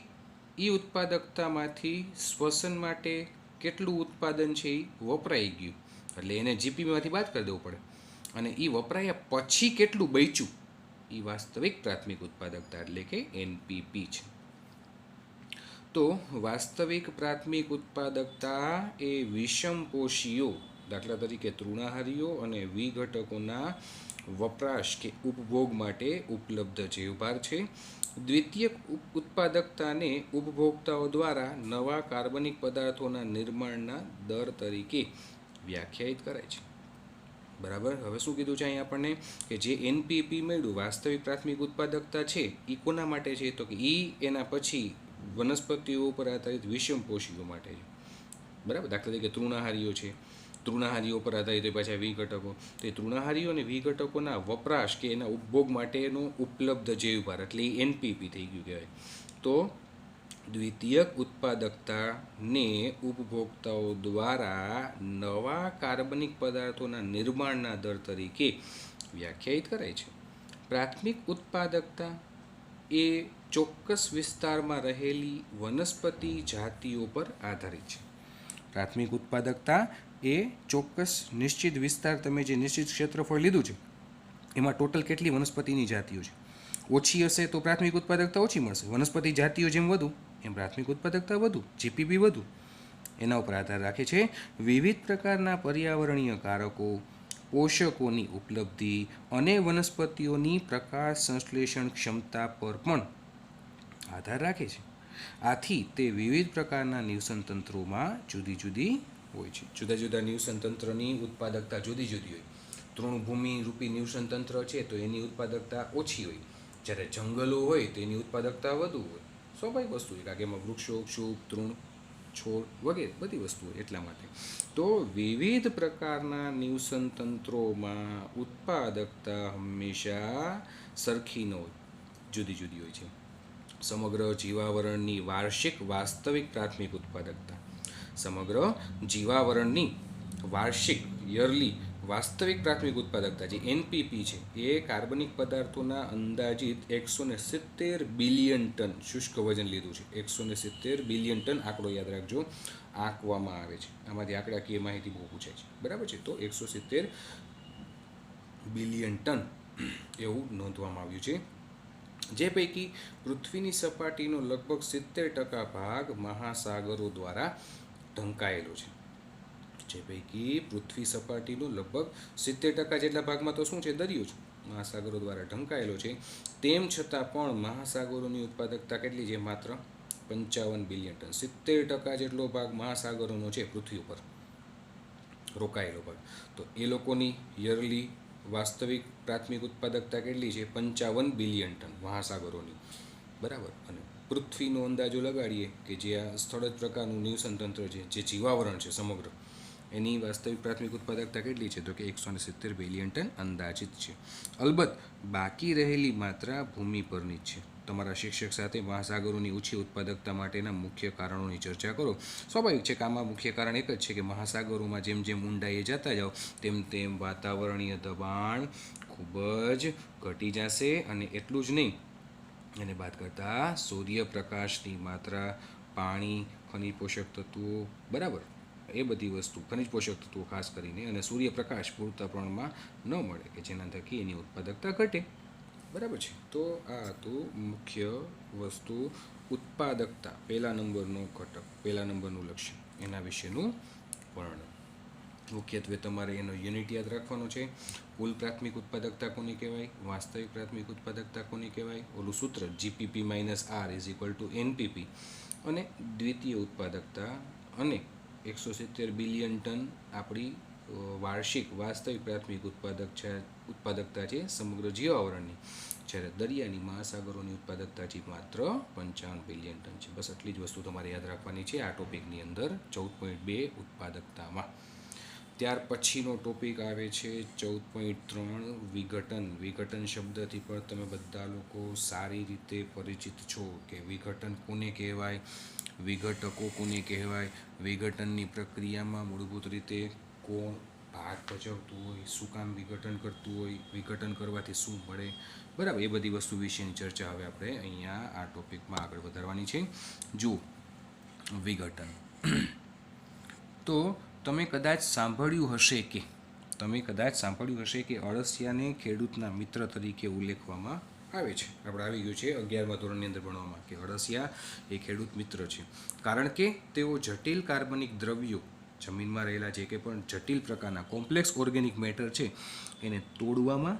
એ ઉત્પાદકતામાંથી શ્વસન માટે કેટલું ઉત્પાદન છે એ વપરાઈ ગયું એટલે એને જીપીપીમાંથી બાદ કરી દેવું પડે, અને એ વપરાયા પછી કેટલું બચ્યું એ વાસ્તવિક પ્રાથમિક ઉત્પાદકતા એટલે કે એનપીપી છે. તો વાસ્તવિક પ્રાથમિક ઉત્પાદકતા એ વિષમપોષીઓ, દાખલા તરીકે તૃણાહારીઓ અને વિઘટકોના વપરાશ કે ઉપભોગ માટે ઉપલબ્ધ જૈવભાર છે. દ્વિતીયક ઉત્પાદકતાને ઉપભોક્તાઓ દ્વારા નવા કાર્બનિક પદાર્થોના નિર્માણના દર તરીકે વ્યાખ્યાયિત કરાય છે. બરાબર, હવે શું કીધું છે અહીં આપણને કે જે એનપીપી મળ્યું વાસ્તવિક પ્રાથમિક ઉત્પાદકતા છે એ કોના માટે છે તો કે એ એના પછી વનસ્પતિઓ ઉપર આધારિત વિષમપોષીઓ માટે છે. બરાબર, દાખલા તરીકે તૃણાહારીઓ છે, તૃણાહારીઓ પર આધારિત પાછા વિઘટકો, તો એ તૃણાહારીઓ અને વિઘટકોના વપરાશ કે એના ઉપભોગ માટેનો ઉપલબ્ધ જૈવભાર એટલે એ એનપીપી થઈ ગયું કહેવાય. તો દ્વિતીયક ઉત્પાદકતાને ઉપભોક્તાઓ દ્વારા નવા કાર્બનિક પદાર્થોના નિર્માણના દર તરીકે વ્યાખ્યાયિત કરાય છે. પ્રાથમિક ઉત્પાદકતા એ ચોક્કસ વિસ્તારમાં રહેલી વનસ્પતિ જાતિઓ પર આધારિત છે. પ્રાથમિક ઉત્પાદકતા એ ચોક્કસ નિશ્ચિત વિસ્તાર, તમે જે નિશ્ચિત ક્ષેત્રફળ લીધું છે એમાં ટોટલ કેટલી વનસ્પતિની જાતિઓ છે, ઓછી હશે તો પ્રાથમિક ઉત્પાદકતા ઓછી મળશે, વનસ્પતિ જાતિઓ જેમ વધુ એમ પ્રાથમિક ઉત્પાદકતા વધુ, જીપીપી વધુ. એના ઉપર આધાર રાખે છે. વિવિધ પ્રકારના પર્યાવરણીય કારકો, પોષકોની ઉપલબ્ધિ અને વનસ્પતિઓની પ્રકાશ સંશ્લેષણ ક્ષમતા પર પણ આધાર રાખે છે. આથી તે વિવિધ પ્રકારના નિવસન તંત્રોમાં જુદી જુદી હોય છે. જુદા જુદા નિવસન તંત્રની ઉત્પાદકતા જુદી જુદી હોય. તૃણભૂમિ રૂપી નિવસન તંત્ર છે તો એની ઉત્પાદકતા ઓછી હોય, જ્યારે જંગલો હોય તો એની ઉત્પાદકતા વધુ હોય. સ્વાભાવિક વસ્તુ છે, કારણ કે એમાં વૃક્ષો, ક્ષુપ, તૃણ, છોડ વગેરે બધી વસ્તુઓ એટલા માટે. તો વિવિધ પ્રકારના નિવસન તંત્રોમાં ઉત્પાદકતા હંમેશા સરખી ન હોય, જુદી જુદી હોય છે. સમગ્ર જીવાવરણની વાર્ષિક વાસ્તવિક પ્રાથમિક ઉત્પાદકતા, સમગ્ર જીવાવરણની વાર્ષિક યરલી વાસ્તવિક પ્રાથમિક ઉત્પાદકતા જે એનપીપી છે એ કાર્બનિક પદાર્થોના અંદાજિત 170 બિલિયન ટન શુષ્ક વજન લીધું છે. 170 બિલિયન ટન આંકડો યાદ રાખજો, આંકવામાં આવે છે. આમાંથી આંકડાકીય માહિતી બહુ પૂછાય છે. બરાબર છે, તો 170 બિલિયન ટન એવું નોંધવામાં આવ્યું છે. જે પૈકી પૃથ્વીની સપાટીનો લગભગ 70% ભાગ મહાસાગરો દ્વારા ઢંકાયેલો છે. જે પૈકી પૃથ્વી સપાટીનો લગભગ 70% જેટલા ભાગમાં તો શું છે, દરિયો છે, મહાસાગરો દ્વારા ઢંકાયેલો છે. તેમ છતાં પણ મહાસાગરોની ઉત્પાદકતા કેટલી છે, માત્ર 55 બિલિયન ટન. 70% જેટલો ભાગ મહાસાગરોનો છે પૃથ્વી ઉપર રોકાયેલો ભાગ. તો એ લોકોની યરલી વાસ્તવિક પ્રાથમિક ઉત્પાદકતા કેટલી છે, 55 બિલિયન ટન મહાસાગરોની. બરાબર, અને પૃથ્વીનો અંદાજો લગાડીએ કે જે આ સ્થળ જ પ્રકારનું નિવસન તંત્ર છે, જે જીવાવરણ છે સમગ્ર, એની વાસ્તવિક પ્રાથમિક ઉત્પાદકતા કેટલી છે તો કે 170 બિલિયન ટન અંદાજિત છે. અલબત્ત બાકી રહેલી માત્રા ભૂમિ પરની જ છે. તમારા શિક્ષક સાથે મહાસાગરોની ઓછી ઉત્પાદકતા માટેના મુખ્ય કારણોની ચર્ચા કરો. સ્વાભાવિક છે કે આમાં મુખ્ય કારણ એક જ છે કે મહાસાગરોમાં જેમ જેમ ઊંડાઈએ જતા જાઓ તેમ તેમ વાતાવરણીય દબાણ ખૂબ જ ઘટી જશે. અને એટલું જ નહીં, એને બાદ કરતાં સૂર્યપ્રકાશની માત્રા, પાણી, ખનિજ પોષક તત્વો, બરાબર, એ બધી વસ્તુ, ખનિજ પોષક તત્વો ખાસ કરીને, અને સૂર્યપ્રકાશ પૂરતા પ્રમાણમાં ન મળે કે જેના થકી એની ઉત્પાદકતા ઘટે. બરાબર છે. તો આ હતું મુખ્ય વસ્તુ, ઉત્પાદકતા, પહેલા નંબરનો ઘટક, પહેલા નંબરનું લક્ષ્ય, એના વિશેનું વર્ણન. મુખ્યત્વે તમારે એનો યુનિટ યાદ રાખવાનો છે. કુલ પ્રાથમિક ઉત્પાદકતા કોની કહેવાય, વાસ્તવિક પ્રાથમિક ઉત્પાદકતા કોની કહેવાય, ઓલું સૂત્ર GPP minus R is equal to NPP, અને દ્વિતીય ઉત્પાદકતા, અને 170 બિલિયન ટન આપણી વાર્ષિક વાસ્તવિક પ્રાથમિક ઉત્પાદકતા છે સમગ્ર જીવાવરણની, જ્યારે દરિયાની મહાસાગરોની ઉત્પાદકતા છે માત્ર 55 બિલિયન ટન છે. બસ આટલી જ વસ્તુ તમારે યાદ રાખવાની છે આ ટોપિકની અંદર 14.2 ઉત્પાદકતામાં. ત્યાર પછીનો ટોપિક આવે છે 14.3 વિઘટન. વિઘટન શબ્દથી પણ તમે બધા લોકો સારી રીતે પરિચિત છો કે વિઘટન કોને કહેવાય, વિઘટકો કોને કહેવાય, વિઘટનની પ્રક્રિયામાં મૂળભૂત રીતે કોણ ભાગ ભજવતું હોય, શું કામ વિઘટન કરતું હોય, વિઘટન કરવાથી શું મળે, બરાબર, એ બધી વસ્તુ વિશેની ચર્ચા હવે આપણે અહીંયા આ ટોપિકમાં આગળ વધારવાની છે. જુઓ, વિઘટન. તો તમે કદાચ સાંભળ્યું હશે કે અળસિયાને ખેડૂતના મિત્ર તરીકે ઉલ્લેખવામાં આવે છે. આપણે આવી ગયું છે 11મા ધોરણની અંદર ભણવામાં કે અળસિયા એ ખેડૂત મિત્ર છે, કારણ કે તેઓ જટિલ કાર્બનિક દ્રવ્યો, જમીનમાં રહેલા જે કંઈ પણ જટિલ પ્રકારના કોમ્પ્લેક્સ ઓર્ગેનિક મેટર છે એને તોડવામાં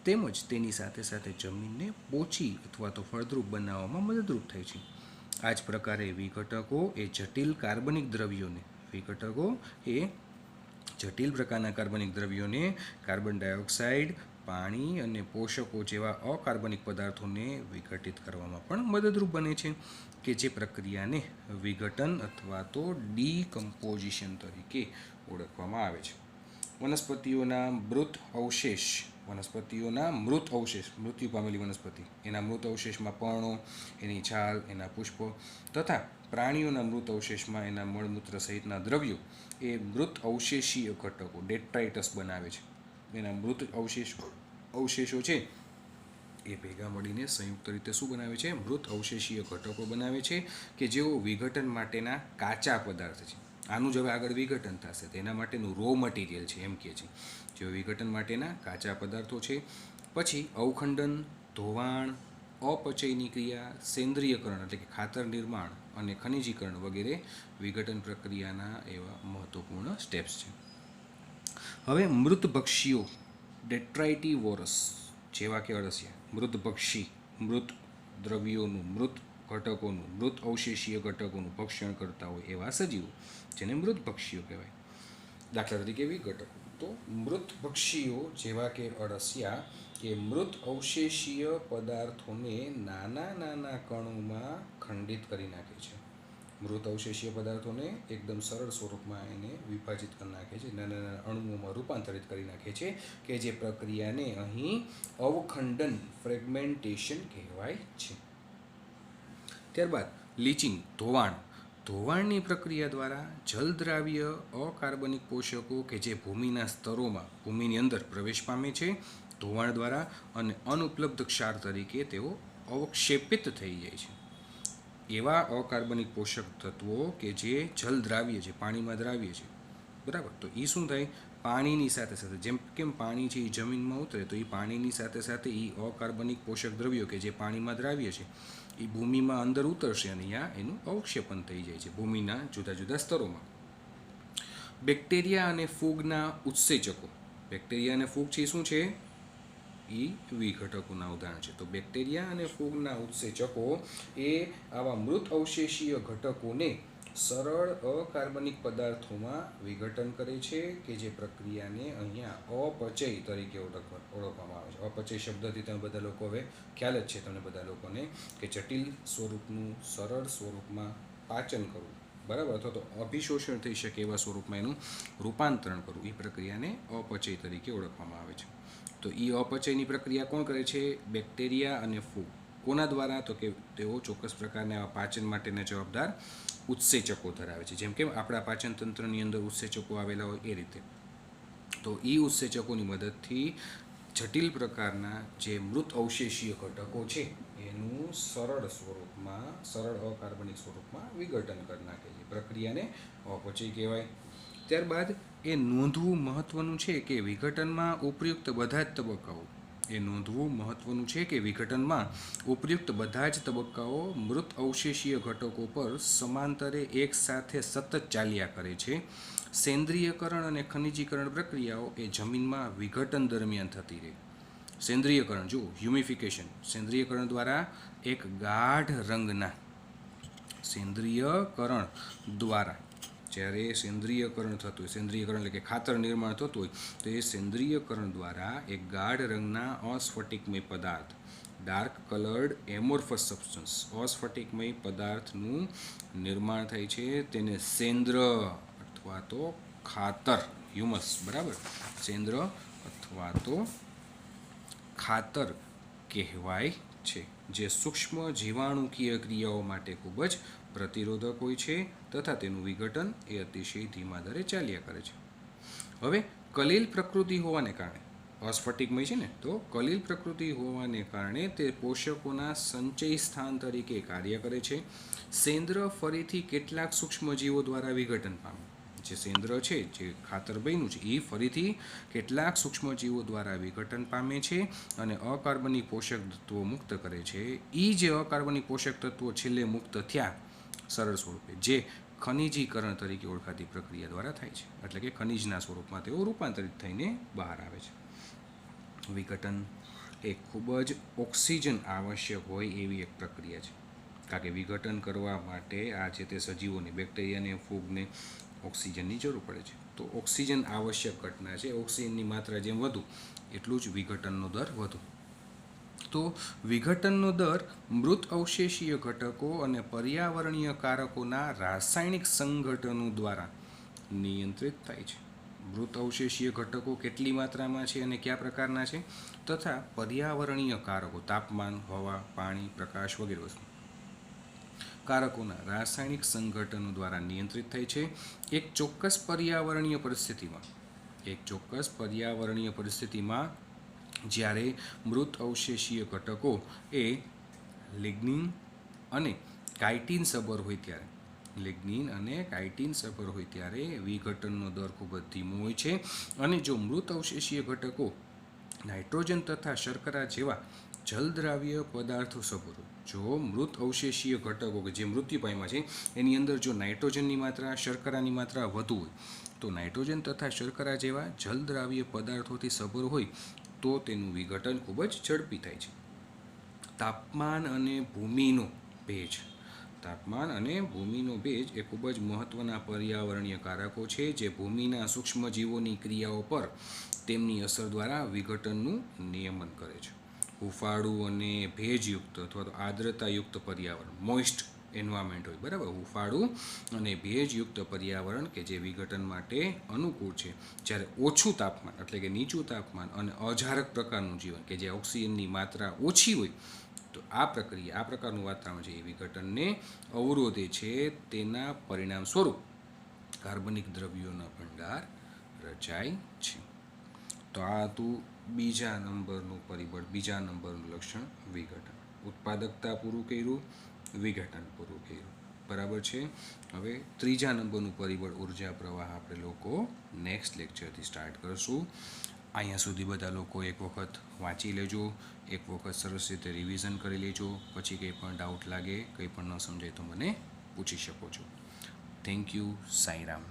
તેમજ તેની સાથે સાથે જમીનને પોચી અથવા તો ફળદ્રુપ બનાવવામાં મદદરૂપ થાય છે. આ જ પ્રકારે વિઘટકો એ જટિલ પ્રકારના કાર્બનિક દ્રવ્યોને કાર્બન ડાયોક્સાઇડ, પાણી અને પોષકો જેવા અકાર્બનિક પદાર્થોને વિઘટિત કરવામાં પણ મદદરૂપ બને છે, કે જે પ્રક્રિયાને વિઘટન અથવા તો ડીકમ્પોઝિશન તરીકે ઓળખવામાં આવે છે. વનસ્પતિઓના મૃત અવશેષ, મૃત્યુ પામેલી વનસ્પતિ, એના મૃત અવશેષમાં પર્ણો, એની છાલ, એના પુષ્પો, તથા પ્રાણીઓના મૃત અવશેષમાં એના મળમૂત્ર સહિતના દ્રવ્યો એ મૃત અવશેષીય ઘટકો, ડેટ્રાઇટસ બનાવે છે. એના મૃત અવશેષો છે એ ભેગા મળીને સંયુક્ત રીતે શું બનાવે છે, મૃત અવશેષીય ઘટકો બનાવે છે, કે જેઓ વિઘટન માટેના કાચા પદાર્થ છે. આનું જ હવે આગળ વિઘટન થશે, તેના માટેનું રો મટીરિયલ છે એમ કહે છે. જેઓ વિઘટન માટેના કાચા પદાર્થો છે. પછી અવખંડન, ધોવાણ, અપચયની ક્રિયા, સેન્દ્રિયકરણ એટલે કે ખાતર નિર્માણ અને ખનિજીકરણ વગેરે વિઘટન પ્રક્રિયાના એવા મહત્વપૂર્ણ સ્ટેપ્સ છે. હવે મૃતભક્ષીઓ, ડેટ્રાઇટિવોરસ જેવા કે અળસિયા, મૃતભક્ષી, મૃત દ્રવ્યોનું, મૃત ઘટકોનું, મૃત અવશેષીય ઘટકોનું ભક્ષણ કરતા હોય એવા સજીવો, જેને મૃતભક્ષીઓ કહેવાય. દાખલા તરીકે વિઘટકો. તો મૃતભક્ષીઓ જેવા કે અળસિયા એ મૃત અવશેષીય પદાર્થોને નાના નાના કણોમાં ખંડિત કરી નાખે છે. મૃત અવશેષીય પદાર્થોને એકદમ સરળ સ્વરૂપમાં એને વિભાજિત કરી નાખે છે, નાના નાના અણુઓમાં રૂપાંતરિત કરી નાખે છે, કે જે પ્રક્રિયાને અહીં અવખંડન, ફ્રેગમેન્ટેશન કહેવાય છે. ત્યારબાદ લીચિંગ, ધોવાણની પ્રક્રિયા દ્વારા જલદ્રાવ્ય અકાર્બનિક પોષકો કે જે ભૂમિના સ્તરોમાં, ભૂમિની અંદર પ્રવેશ પામે છે ધોવાણ દ્વારા, અને અનુપલબ્ધ ક્ષાર તરીકે તેઓ અવક્ષેપિત થઈ જાય છે. એવા અકાર્બનિક પોષક તત્વો કે જે જલદ્રાવ્ય છે, પાણીમાં દ્રાવ્ય છે, બરાબર, તો એ શું થાય, પાણીની સાથે સાથે, જેમ કેમ પાણી છે એ જમીનમાં ઉતરે, તો એ પાણીની સાથે સાથે એ અકાર્બનિક પોષક દ્રવ્યો કે જે પાણીમાં દ્રાવ્ય છે એ ભૂમિમાં અંદર ઉતરશે અને અહીંયા એનું અવક્ષેપન થઈ જાય છે ભૂમિના જુદા જુદા સ્તરોમાં. બેક્ટેરિયા અને ફૂગના ઉત્સેચકો, બેક્ટેરિયા અને ફૂગ છે શું છે, એ વિઘટકોના ઉદાહરણ છે. તો બેક્ટેરિયા અને ફૂગના ઉત્સેચકો એ આવા મૃત અવશેષીય ઘટકોને સરળ અકાર્બનિક પદાર્થોમાં વિઘટન કરે છે, કે જે પ્રક્રિયાને અહીંયા અપચય તરીકે ઓળખવામાં આવે છે. અપચય શબ્દથી તમે બધા લોકો હવે ખ્યાલ જ છે તમને બધા લોકોને કે જટિલ સ્વરૂપનું સરળ સ્વરૂપમાં પાચન કરવું, બરાબર, અથવા તો અભિશોષણ થઈ શકે એવા સ્વરૂપમાં એનું રૂપાંતરણ કરવું, એ પ્રક્રિયાને અપચય તરીકે ઓળખવામાં આવે છે. તો એ અપચયની પ્રક્રિયા કોણ કરે છે, બેક્ટેરિયા અને ફૂગ. કોના દ્વારા, તો કે તેઓ ચોક્કસ પ્રકારના એવા પાચન માટેના જવાબદાર ઉત્સેચકો ધરાવે છે, જેમ કે આપણા પાચન તંત્રની અંદર ઉત્સેચકો આવેલા હોય એ રીતે. તો એ ઉત્સેચકોની મદદથી જટિલ પ્રકારના જે મૃત અવશેષીય ઘટકો છે એનું સરળ અકાર્બનિક સ્વરૂપમાં વિઘટન કરી નાખે છે. પ્રક્રિયાને અપચય કહેવાય. ત્યારબાદ એ નોંધવું મહત્વનું છે કે વિઘટનમાં ઉપયુક્ત બધા જ તબક્કાઓ મૃત અવશેષીય ઘટકો પર સમાંતરે એક સાથે સતત ચાલ્યા કરે છે. સેન્દ્રિયકરણ અને ખનિજીકરણ પ્રક્રિયાઓ એ જમીનમાં વિઘટન દરમિયાન થતી રહે. સેન્દ્રિયકરણ જો હ્યુમિફિકેશન, સેન્દ્રિયકરણ દ્વારા એક ગાઢ રંગના જ્યારે સેન્દ્રિયકરણ થતું હોય, સેન્દ્રિયકરણ એટલે કે ખાતર નિર્માણ થતું હોય, તો એ સેન્દ્રિયકરણ દ્વારા એક ગાઢ રંગના અસ્ફટિકમય પદાર્થ, ડાર્ક કલર્ડ એમોર્ફસ સબસ્ટન્સ, અસ્ફટિકમય પદાર્થનું નિર્માણ થાય છે. તેને સેન્દ્ર અથવા તો ખાતર, હ્યુમસ, બરાબર, સેન્દ્ર અથવા તો ખાતર કહેવાય છે, જે સૂક્ષ્મ જીવાણુકીય ક્રિયાઓ માટે ખૂબ જ પ્રતિરોધક હોય છે તથા તેનું વિઘટન એ અતિશય ધીમા દરે ચાલ્યા કરે છે. હવે કલીલ પ્રકૃતિ હોવાને કારણે, અસ્ફટિકમય છે ને, તો કલીલ પ્રકૃતિ હોવાને કારણે તે પોષકોના સંચય સ્થાન તરીકે કાર્ય કરે છે. સેન્દ્ર ફરીથી કેટલાક સૂક્ષ્મજીવો દ્વારા વિઘટન પામે. જે સેન્દ્ર છે, જે ખાતર બન્યું છે, એ ફરીથી કેટલાક સૂક્ષ્મજીવો દ્વારા વિઘટન પામે છે અને અકાર્બનિક પોષક તત્વો મુક્ત કરે છે. એ જે અકાર્બનિક પોષક તત્વો છેલ્લે મુક્ત થયા સરળ સ્વરૂપે, જે ખનિજીકરણ તરીકે ઓળખાતી પ્રક્રિયા દ્વારા થાય છે. એટલે કે ખનિજના સ્વરૂપમાં તેઓ રૂપાંતરિત થઈને બહાર આવે છે. વિઘટન એ ખૂબ જ ઓક્સિજન આવશ્યક હોય એવી એક પ્રક્રિયા છે. કારણ કે વિઘટન કરવા માટે આ જે તે સજીવોને, બેક્ટેરિયાને, ફૂગને ઓક્સિજનની જરૂર પડે છે. તો ઓક્સિજન આવશ્યક ઘટના છે. ઓક્સિજનની માત્રા જેમ વધુ એટલું જ વિઘટનનો દર વધુ. તો વિઘટનનો દર મૃત અવશેષીય ઘટકો અને પર્યાવરણીય કારકોના રાસાયણિક સંઘટનો દ્વારા નિયંત્રિત થાય છે. મૃત અવશેષીય ઘટકો કેટલી માત્રામાં છે અને કયા પ્રકારના છે, તથા પર્યાવરણીય કારકો, તાપમાન, હવા, પાણી, પ્રકાશ વગેરે વસ્તુ કારકોના રાસાયણિક સંઘટનો દ્વારા નિયંત્રિત થાય છે. એક ચોક્કસ પર્યાવરણીય પરિસ્થિતિમાં જ્યારે મૃત અવશેષીય ઘટકો એ લિગ્નિન અને કાઇટિન સભર હોય ત્યારે વિઘટનનો દર ખૂબ જ ધીમો હોય છે. અને જો મૃત અવશેષીય ઘટકો નાઇટ્રોજન તથા શર્કરા જેવા જલદ્રાવ્ય પદાર્થો સભર હોય, જો મૃત અવશેષીય ઘટકો કે જે મૃત્યુ પામ્યા છે એની અંદર જો નાઇટ્રોજનની માત્રા, શર્કરાની માત્રા વધુ હોય, તો નાઇટ્રોજન તથા શર્કરા જેવા જલદ્રાવ્ય પદાર્થોથી સભર હોય તો તેનું વિઘટન ખૂબ જ ઝડપી થાય છે. તાપમાન અને ભૂમિનો ભેજ એ ખૂબ જ મહત્વના પર્યાવરણીય કારકો છે, જે ભૂમિના સૂક્ષ્મજીવોની ક્રિયાઓ પર તેમની અસર દ્વારા વિઘટનનું નિયમન કરે છે. હુંફાળું અને ભેજયુક્ત અથવા તો આર્દ્રતાયુક્ત પર્યાવરણ, મોઇસ્ટ એન્વાયરમેન્ટ હોય, બરાબર, હુંફાળું અને ભેજયુક્ત પર્યાવરણ કે જે વિઘટન માટે અનુકૂળ છે. જ્યારે ઓછું તાપમાન એટલે કે નીચું તાપમાન અને અજારક પ્રકારનું જીવન કે જે ઓક્સિજનની માત્રા ઓછી હોય, તો આ પ્રકારનું વાતાવરણ છે એ વિઘટનને અવરોધે છે. તેના પરિણામ સ્વરૂપ કાર્બનિક દ્રવ્યોનો ભંડાર રચાય છે. તો આ હતું બીજા નંબરનું લક્ષણ વિઘટન. ઉત્પાદકતા પૂરું કર્યું, વિઘટન પૂરું કર્યું, બરાબર છે. હવે ત્રીજા નંબરનું પરિબળ ઉર્જા પ્રવાહ આપણે લોકો નેક્સ્ટ લેક્ચરથી સ્ટાર્ટ કરશું. અહીંયા સુધી બધા લોકો એક વખત વાંચી લેજો, એક વખત સરસ રીતે રિવિઝન કરી લેજો. પછી કંઈ પણ ડાઉટ લાગે, કંઈ પણ ન સમજાય તો મને પૂછી શકો છો. Thank you. સાંઈરામ.